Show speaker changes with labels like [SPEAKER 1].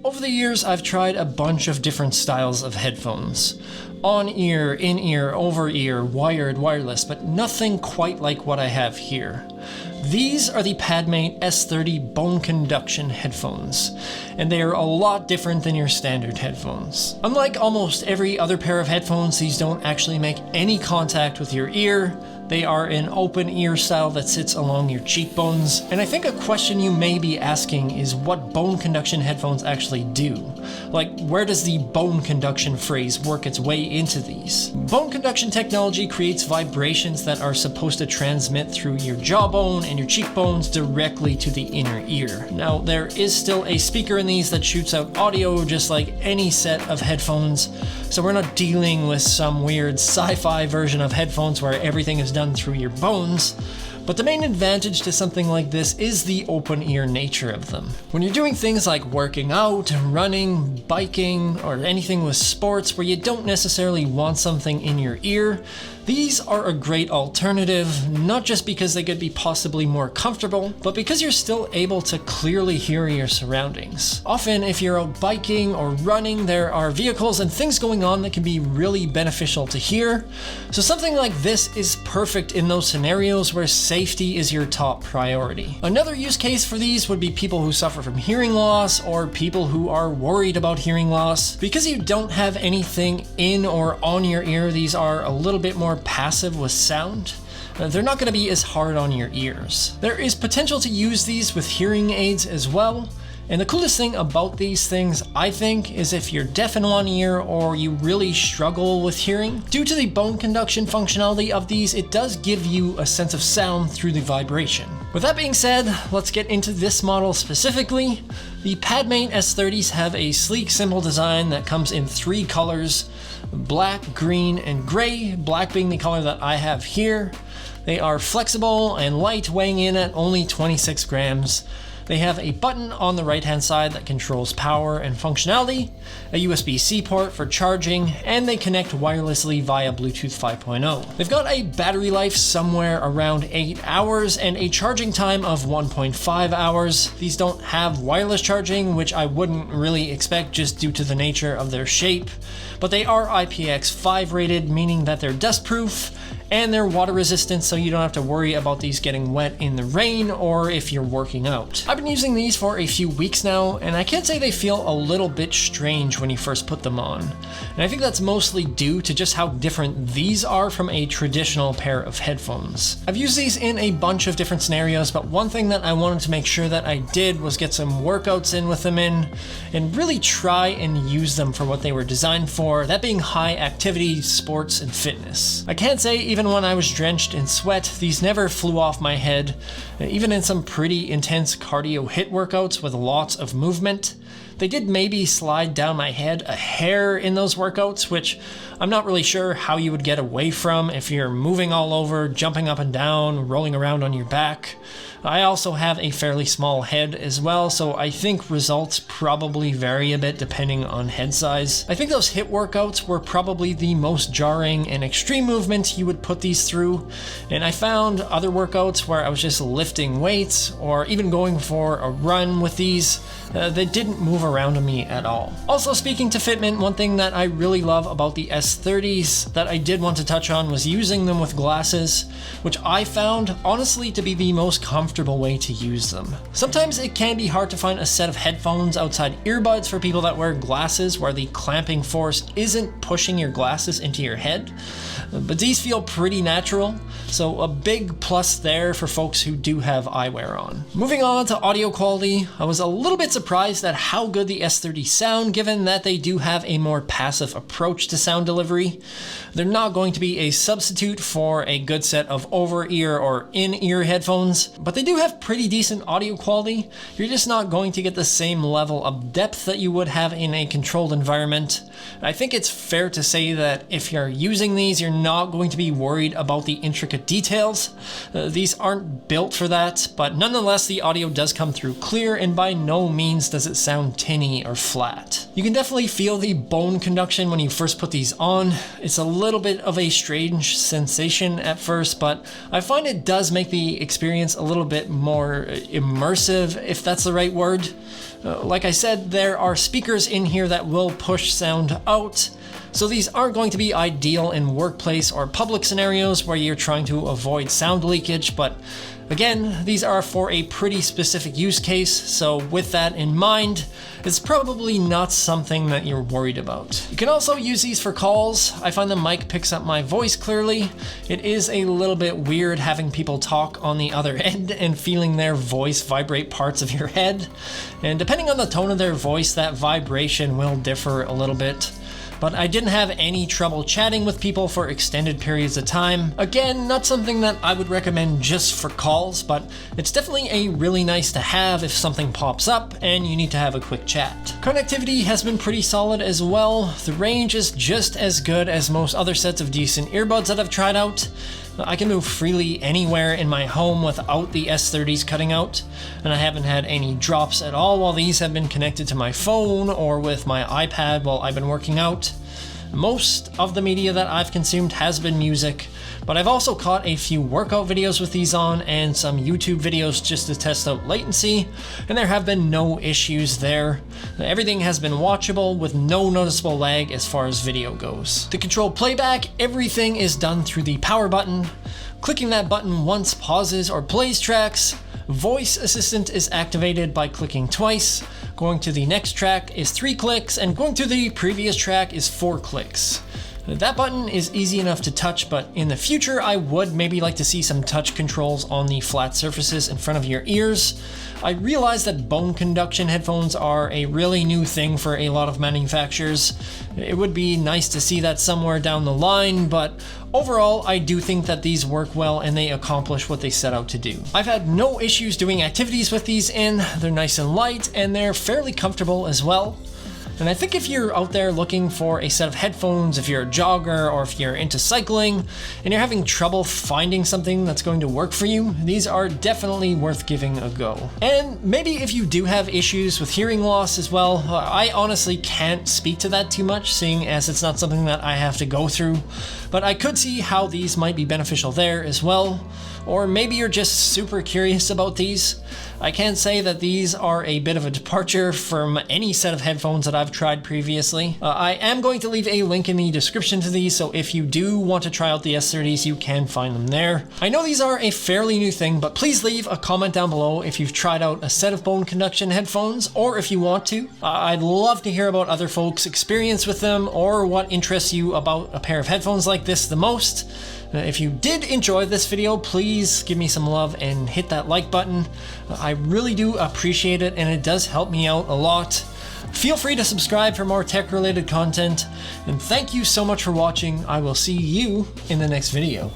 [SPEAKER 1] Over the years, I've tried a bunch of different styles of headphones. On-ear, in-ear, over-ear, wired, wireless, but nothing quite like what I have here. These are the Padmate S30 bone conduction headphones, and they are a lot different than your standard headphones. Unlike almost every other pair of headphones, these don't actually make any contact with your ear. They are an open ear style that sits along your cheekbones. And I think a question you may be asking is what bone conduction headphones actually do. Like, where does the bone conduction phrase work its way into these? Bone conduction technology creates vibrations that are supposed to transmit through your jawbone and your cheekbones directly to the inner ear. Now, there is still a speaker in these that shoots out audio just like any set of headphones, so we're not dealing with some weird sci-fi version of headphones where everything is done through your bones. But the main advantage to something like this is the open ear nature of them. When you're doing things like working out, running, biking, or anything with sports where you don't necessarily want something in your ear, these are a great alternative, not just because they could be possibly more comfortable, but because you're still able to clearly hear your surroundings. Often, if you're out biking or running, there are vehicles and things going on that can be really beneficial to hear. So something like this is perfect in those scenarios where safety is your top priority. Another use case for these would be people who suffer from hearing loss or people who are worried about hearing loss. Because you don't have anything in or on your ear, these are a little bit more passive with sound. They're not going to be as hard on your ears. There is potential to use these with hearing aids as well. And the coolest thing about these things, I think, is if you're deaf in one ear or you really struggle with hearing, due to the bone conduction functionality of these, it does give you a sense of sound through the vibration. With that being said, let's get into this model specifically. The Padmate S30s have a sleek, simple design that comes in 3 colors: black, green, and gray, black being the color that I have here. They are flexible and light, weighing in at only 26 grams. They have a button on the right hand side that controls power and functionality, a USB-C port for charging, and they connect wirelessly via Bluetooth 5.0. They've got a battery life somewhere around 8 hours and a charging time of 1.5 hours. These don't have wireless charging, which I wouldn't really expect just due to the nature of their shape, but they are IPX5 rated, meaning that they're dust-proof, and they're water resistant, so you don't have to worry about these getting wet in the rain or if you're working out. I've been using these for a few weeks now, and I can't say they feel a little bit strange when you first put them on. And I think that's mostly due to just how different these are from a traditional pair of headphones. I've used these in a bunch of different scenarios, but one thing that I wanted to make sure that I did was get some workouts in with them and really try and use them for what they were designed for, that being high activity, sports, and fitness. I can't say even when I was drenched in sweat, these never flew off my head, even in some pretty intense cardio HIIT workouts with lots of movement. They did maybe slide down my head a hair in those workouts, which I'm not really sure how you would get away from if you're moving all over, jumping up and down, rolling around on your back. I also have a fairly small head as well, so I think results probably vary a bit depending on head size. I think those HIIT workouts were probably the most jarring and extreme movement you would put these through, and I found other workouts where I was just lifting weights or even going for a run with these, they didn't move around on me at all. Also, speaking to fitment, one thing that I really love about the S30s that I did want to touch on was using them with glasses, which I found honestly to be the most comfortable way to use them. Sometimes it can be hard to find a set of headphones outside earbuds for people that wear glasses where the clamping force isn't pushing your glasses into your head, but these feel pretty natural, so a big plus there for folks who do have eyewear on. Moving on to audio quality, I was a little bit surprised at how good the S30s sound, given that they do have a more passive approach to sound delivery. They're not going to be a substitute for a good set of over-ear or in-ear headphones, but they do have pretty decent audio quality. You're just not going to get the same level of depth that you would have in a controlled environment. I think it's fair to say that if you're using these, you're not going to be worried about the intricate details. These aren't built for that, but nonetheless, the audio does come through clear and by no means means does it sound tinny or flat. You can definitely feel the bone conduction when you first put these on. It's a little bit of a strange sensation at first, but I find it does make the experience a little bit more immersive, if that's the right word. Like I said, there are speakers in here that will push sound out, so these aren't going to be ideal in workplace or public scenarios where you're trying to avoid sound leakage, but again, these are for a pretty specific use case, so with that in mind, it's probably not something that you're worried about. You can also use these for calls. I find the mic picks up my voice clearly. It is a little bit weird having people talk on the other end and feeling their voice vibrate parts of your head, and depending on the tone of their voice, that vibration will differ a little bit. But I didn't have any trouble chatting with people for extended periods of time. Again, not something that I would recommend just for calls, but it's definitely a really nice to have if something pops up and you need to have a quick chat. Connectivity has been pretty solid as well. The range is just as good as most other sets of decent earbuds that I've tried out. I can move freely anywhere in my home without the S30s cutting out, and I haven't had any drops at all while these have been connected to my phone or with my iPad while I've been working out. Most of the media that I've consumed has been music, but I've also caught a few workout videos with these on and some YouTube videos just to test out latency, and there have been no issues there. Everything has been watchable with no noticeable lag as far as video goes. To control playback, everything is done through the power button. Clicking that button once pauses or plays tracks. Voice Assistant is activated by clicking twice. Going to the next track is 3 clicks, and going to the previous track is 4 clicks. That button is easy enough to touch, but in the future I would maybe like to see some touch controls on the flat surfaces in front of your ears. I realize that bone conduction headphones are a really new thing for a lot of manufacturers. It would be nice to see that somewhere down the line, but overall I do think that these work well and they accomplish what they set out to do. I've had no issues doing activities with these in. They're nice and light and they're fairly comfortable as well. And I think if you're out there looking for a set of headphones, if you're a jogger or if you're into cycling and you're having trouble finding something that's going to work for you, these are definitely worth giving a go. And maybe if you do have issues with hearing loss as well, I honestly can't speak to that too much, seeing as it's not something that I have to go through, but I could see how these might be beneficial there as well. Or maybe you're just super curious about these. I can say that these are a bit of a departure from any set of headphones that I've tried previously. I am going to leave a link in the description to these, so if you do want to try out the S30s, you can find them there. I know these are a fairly new thing, but please leave a comment down below if you've tried out a set of bone conduction headphones, or if you want to. I'd love to hear about other folks' experience with them, or what interests you about a pair of headphones like this the most. If you did enjoy this video, please give me some love and hit that like button. I really do appreciate it and it does help me out a lot. Feel free to subscribe for more tech-related content, and thank you so much for watching. I will see you in the next video.